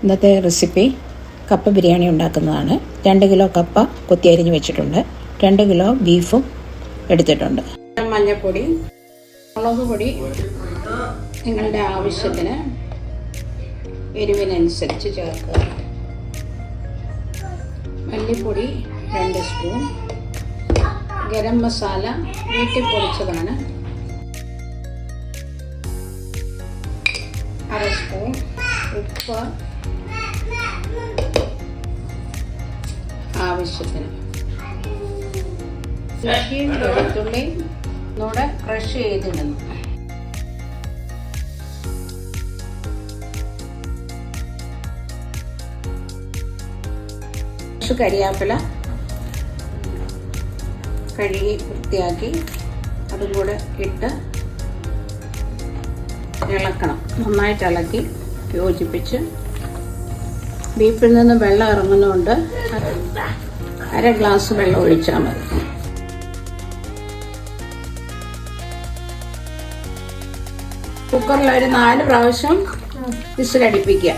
ഇന്നത്തെ റെസിപ്പി കപ്പ ബിരിയാണി ഉണ്ടാക്കുന്നതാണ്. 2 കിലോ കപ്പ കൊത്തി അരിഞ്ഞ് വെച്ചിട്ടുണ്ട്. 2 കിലോ ബീഫും എടുത്തിട്ടുണ്ട്. മഞ്ഞൾപ്പൊടി, മുളക് പൊടി നിങ്ങളുടെ ആവശ്യത്തിന് എരിവിനനുസരിച്ച് ചേർക്കുക. മല്ലിപ്പൊടി 2 സ്പൂൺ, ഗരം മസാല വീട്ടിൽ പൊടിച്ചതാണ് 1/2 സ്പൂൺ, ഉപ്പ് ആവശ്യത്തിന്, ഇഞ്ചിയും വെളുത്തുള്ളിയും ഒന്നുകൂടെ ക്രഷ് ചെയ്തിടുന്നു. കരിയാപ്പില കഴുകി വൃത്തിയാക്കി അതും കൂടെ ഇട്ട് ഇളക്കണം. നന്നായിട്ട് ഇളക്കി യോജിപ്പിച്ച് ബീഫിൽ നിന്ന് വെള്ളം ഇറങ്ങുന്നതുകൊണ്ട് 1/2 ഗ്ലാസ് വെള്ളം ഒഴിച്ചാൽ മതി. കുക്കറിൽ ഒരു 4 പ്രാവശ്യം വിസിലടിപ്പിക്കുക.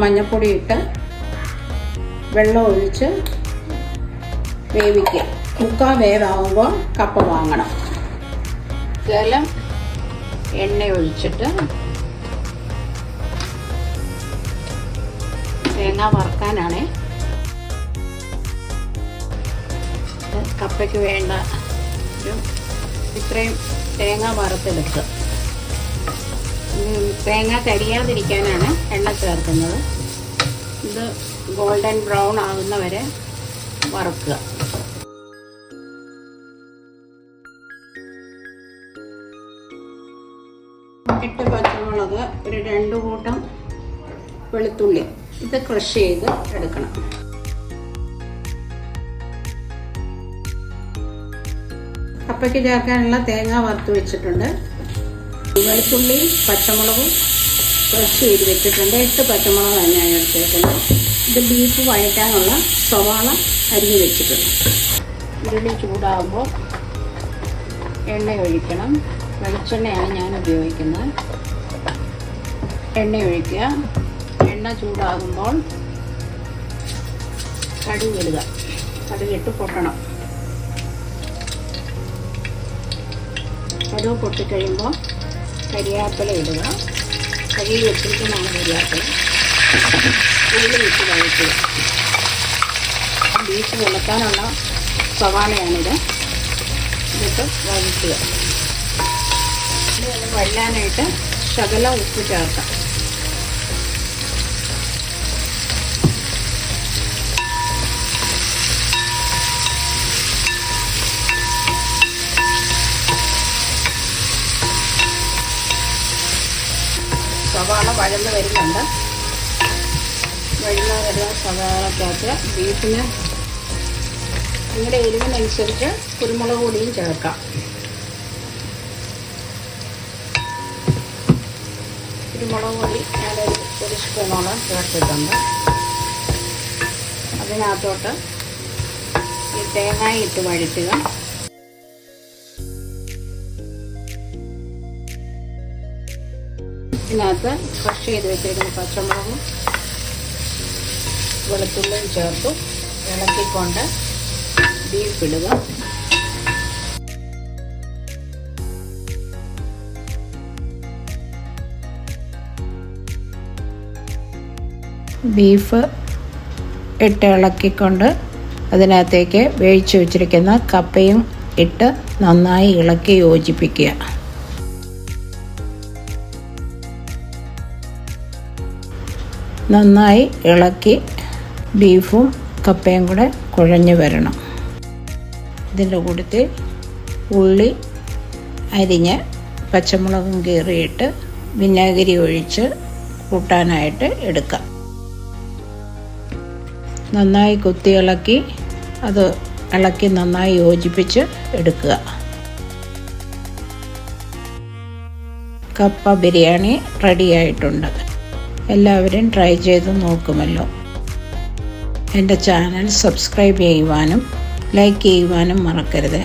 മഞ്ഞൾപ്പൊടി ഇട്ട് വെള്ളം ഒഴിച്ച് വേവിക്കുക. 3/4 വേവാകുമ്പോൾ കപ്പ വാങ്ങണം. ശകലം എണ്ണ ഒഴിച്ചിട്ട് തേങ്ങ വറുക്കാനാണ്. കപ്പയ്ക്ക് വേണ്ട ഇത്രയും തേങ്ങ വറുത്തെടുക്കുക. തേങ്ങ കരിയാതിരിക്കാനാണ് എണ്ണ ചേർക്കുന്നത്. ഇത് ഗോൾഡൻ ബ്രൗൺ ആകുന്നവരെ വറുക്കുക. പച്ചമുളക്, ഒരു 2 കൂട്ടം വെളുത്തുള്ളി, ഇത് ക്രഷ് ചെയ്ത് എടുക്കണം. കപ്പയ്ക്ക് ചേർക്കാനുള്ള തേങ്ങ വറുത്ത് വെച്ചിട്ടുണ്ട്. വെളുത്തുള്ളി പച്ചമുളകും ക്രഷ് ചെയ്ത് വെച്ചിട്ടുണ്ട്. 8 പച്ചമുളക് തന്നെയാണ് എടുത്തേക്കുന്നത്. ഇത് ബീഫ് വഴറ്റാനുള്ള സവാള അരിഞ്ഞ് വെച്ചിട്ടുണ്ട്. ഉരുളി ചൂടാകുമ്പോൾ എണ്ണ ഒഴിക്കണം. വെളിച്ചെണ്ണയാണ് ഞാൻ ഉപയോഗിക്കുന്നത്. എണ്ണ ഒഴിക്കുക. എണ്ണ ചൂടാകുമ്പോൾ കടുകിടുക. കടുകിട്ട് പൊട്ടണം. കടുക് പൊട്ടിക്കഴിയുമ്പോൾ കരിയാപ്പില ഇടുക. കഴുകി വെച്ചിരിക്കുന്നതാണ് കരിയാപ്പില. ഉള്ളി ഇട്ട് വഴറ്റുക. ബീഫ് വെളുക്കാനുള്ള സവാളയാണിത്. ഇതിട്ട് വഴറ്റുക. വഴലാനായിട്ട് ശകലം ഉപ്പ് ചേർക്കാം. സവാള വഴന്ന് വരുന്നുണ്ട്. വഴന്ന് വരുന്ന സവാളക്കകത്ത് ബീഫിന് നിങ്ങളുടെ എരിവിനനുസരിച്ച് കുരുമുളക് പൊടിയും ചേർക്കാം. കുരുമുളക് പൊടി ഞാനൊരു 1 സ്പൂണോളം ചേർത്തിട്ടുണ്ട്. അതിനകത്തോട്ട് ഈ തേങ്ങ ഇട്ട് വഴറ്റുക. ഇതിനകത്ത് ക്രഷ് ചെയ്ത് വെച്ചിരിക്കുന്ന പച്ചമുളകും വെളുത്തുള്ളിയും ചേർത്ത് ഇളക്കിക്കൊണ്ട് ബീഫ് ഇടുക. ബീഫ് ഇട്ട് ഇളക്കിക്കൊണ്ട് അതിനകത്തേക്ക് വേവിച്ച് വെച്ചിരിക്കുന്ന കപ്പയും ഇട്ട് നന്നായി ഇളക്കി യോജിപ്പിക്കുക. നന്നായി ഇളക്കി ബീഫും കപ്പയും കൂടെ കുഴഞ്ഞ് വരണം. ഇതിൻ്റെ കൂട്ടത്തിൽ ഉള്ളി അരിഞ്ഞ് പച്ചമുളകും കീറിയിട്ട് വിനാഗിരി ഒഴിച്ച് കൂട്ടാനായിട്ട് എടുക്കാം. നന്നായി കുത്തി ഇളക്കി അത് ഇളക്കി നന്നായി യോജിപ്പിച്ച് എടുക്കുക. കപ്പ ബിരിയാണി റെഡിയായിട്ടുണ്ട്. എല്ലാവരും ട്രൈ ചെയ്ത് നോക്കുമല്ലോ. എൻ്റെ ചാനൽ സബ്സ്ക്രൈബ് ചെയ്യുവാനും ലൈക്ക് ചെയ്യുവാനും മറക്കരുത്.